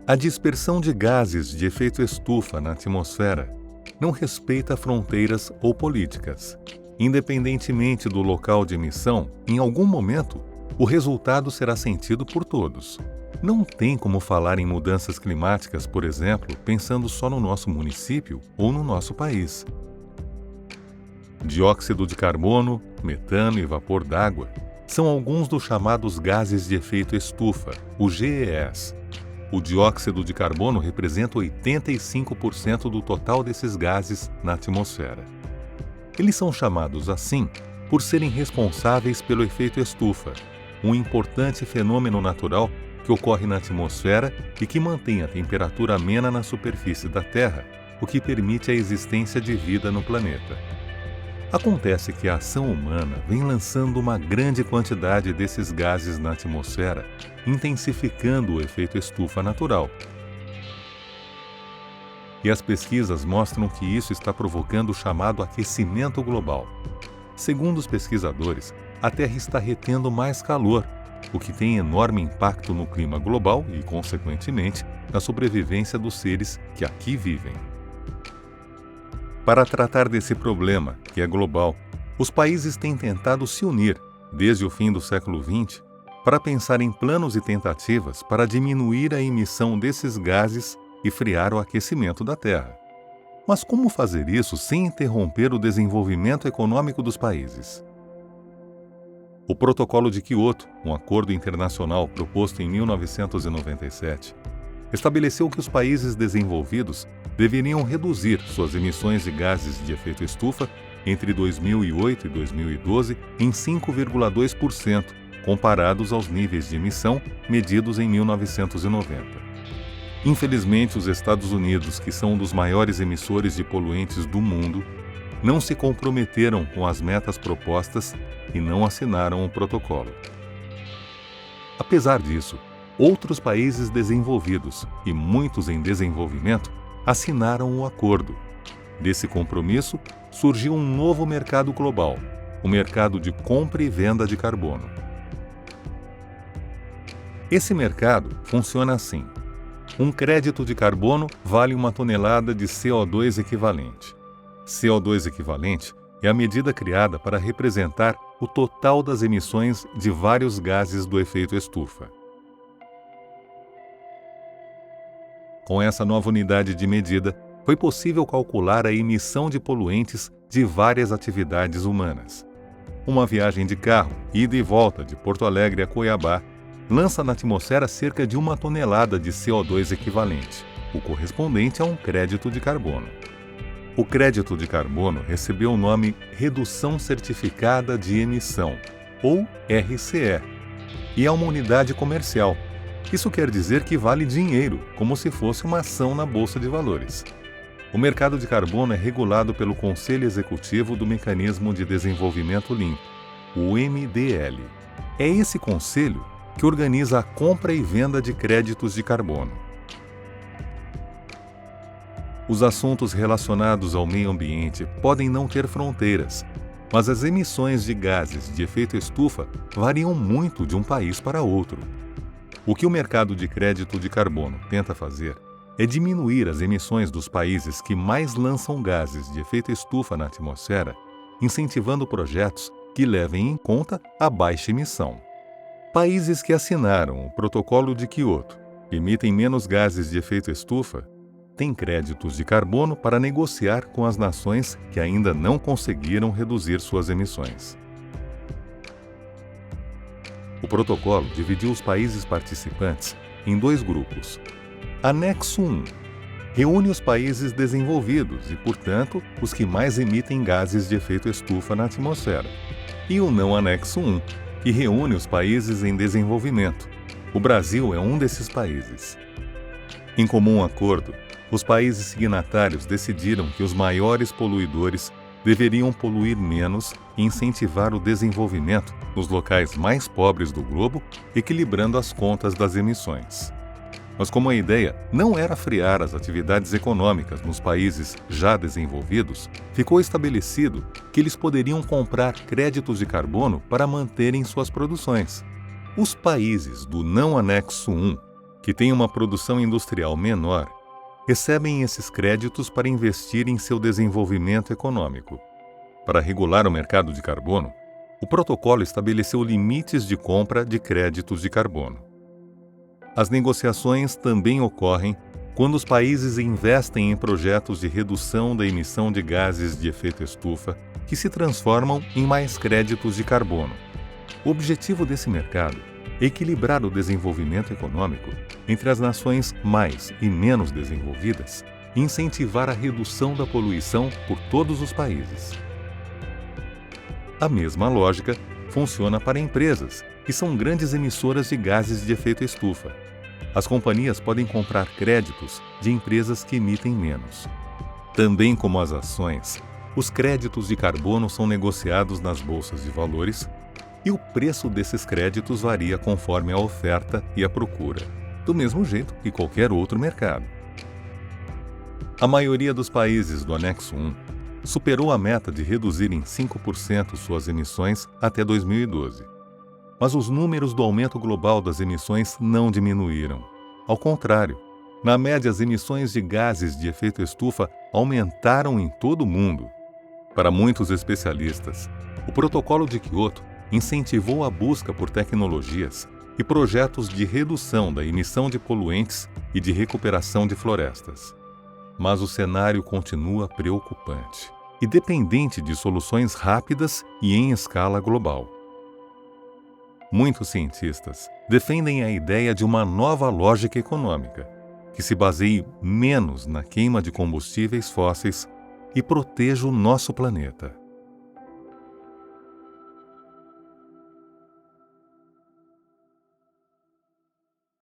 A dispersão de gases de efeito estufa na atmosfera não respeita fronteiras ou políticas. Independentemente do local de emissão, em algum momento, o resultado será sentido por todos. Não tem como falar em mudanças climáticas, por exemplo, pensando só no nosso município ou no nosso país. Dióxido de carbono, metano e vapor d'água são alguns dos chamados gases de efeito estufa, o GES. O dióxido de carbono representa 85% do total desses gases na atmosfera. Eles são chamados assim por serem responsáveis pelo efeito estufa, um importante fenômeno natural que ocorre na atmosfera e que mantém a temperatura amena na superfície da Terra, o que permite a existência de vida no planeta. Acontece que a ação humana vem lançando uma grande quantidade desses gases na atmosfera, intensificando o efeito estufa natural. E as pesquisas mostram que isso está provocando o chamado aquecimento global. Segundo os pesquisadores, a Terra está retendo mais calor, o que tem enorme impacto no clima global e, consequentemente, na sobrevivência dos seres que aqui vivem. Para tratar desse problema, que é global, os países têm tentado se unir, desde o fim do século XX, para pensar em planos e tentativas para diminuir a emissão desses gases e frear o aquecimento da Terra. Mas como fazer isso sem interromper o desenvolvimento econômico dos países? O Protocolo de Kyoto, um acordo internacional proposto em 1997, estabeleceu que os países desenvolvidos deveriam reduzir suas emissões de gases de efeito estufa entre 2008 e 2012 em 5,2%, comparados aos níveis de emissão medidos em 1990. Infelizmente, os Estados Unidos, que são um dos maiores emissores de poluentes do mundo, não se comprometeram com as metas propostas e não assinaram o protocolo. Apesar disso, outros países desenvolvidos e muitos em desenvolvimento assinaram o acordo. Desse compromisso, surgiu um novo mercado global, o mercado de compra e venda de carbono. Esse mercado funciona assim. Um crédito de carbono vale 1 tonelada de CO2 equivalente. CO2 equivalente é a medida criada para representar o total das emissões de vários gases do efeito estufa. Com essa nova unidade de medida, foi possível calcular a emissão de poluentes de várias atividades humanas. Uma viagem de carro, ida e volta de Porto Alegre a Cuiabá, lança na atmosfera cerca de 1 tonelada de CO2 equivalente, o correspondente a um crédito de carbono. O crédito de carbono recebeu o nome Redução Certificada de Emissão, ou RCE, e é uma unidade comercial. Isso quer dizer que vale dinheiro, como se fosse uma ação na Bolsa de Valores. O mercado de carbono é regulado pelo Conselho Executivo do Mecanismo de Desenvolvimento Limpo, o MDL. É esse conselho que organiza a compra e venda de créditos de carbono. Os assuntos relacionados ao meio ambiente podem não ter fronteiras, mas as emissões de gases de efeito estufa variam muito de um país para outro. O que o mercado de crédito de carbono tenta fazer é diminuir as emissões dos países que mais lançam gases de efeito estufa na atmosfera, incentivando projetos que levem em conta a baixa emissão. Países que assinaram o Protocolo de Kyoto, que emitem menos gases de efeito estufa, têm créditos de carbono para negociar com as nações que ainda não conseguiram reduzir suas emissões. O protocolo dividiu os países participantes em 2 grupos. Anexo 1 reúne os países desenvolvidos e, portanto, os que mais emitem gases de efeito estufa na atmosfera. E o não Anexo 1, que reúne os países em desenvolvimento. O Brasil é um desses países. Em comum acordo, os países signatários decidiram que os maiores poluidores deveriam poluir menos e incentivar o desenvolvimento nos locais mais pobres do globo, equilibrando as contas das emissões. Mas como a ideia não era frear as atividades econômicas nos países já desenvolvidos, ficou estabelecido que eles poderiam comprar créditos de carbono para manterem suas produções. Os países do não Anexo 1, que têm uma produção industrial menor, recebem esses créditos para investir em seu desenvolvimento econômico. Para regular o mercado de carbono, o protocolo estabeleceu limites de compra de créditos de carbono. As negociações também ocorrem quando os países investem em projetos de redução da emissão de gases de efeito estufa que se transformam em mais créditos de carbono. O objetivo desse mercado é equilibrar o desenvolvimento econômico entre as nações mais e menos desenvolvidas e incentivar a redução da poluição por todos os países. A mesma lógica funciona para empresas, que são grandes emissoras de gases de efeito estufa. As companhias podem comprar créditos de empresas que emitem menos. Também como as ações, os créditos de carbono são negociados nas bolsas de valores e o preço desses créditos varia conforme a oferta e a procura, do mesmo jeito que qualquer outro mercado. A maioria dos países do Anexo 1 superou a meta de reduzir em 5% suas emissões até 2012. Mas os números do aumento global das emissões não diminuíram. Ao contrário, na média, as emissões de gases de efeito estufa aumentaram em todo o mundo. Para muitos especialistas, o Protocolo de Kyoto incentivou a busca por tecnologias e projetos de redução da emissão de poluentes e de recuperação de florestas. Mas o cenário continua preocupante e dependente de soluções rápidas e em escala global. Muitos cientistas defendem a ideia de uma nova lógica econômica, que se baseie menos na queima de combustíveis fósseis e proteja o nosso planeta.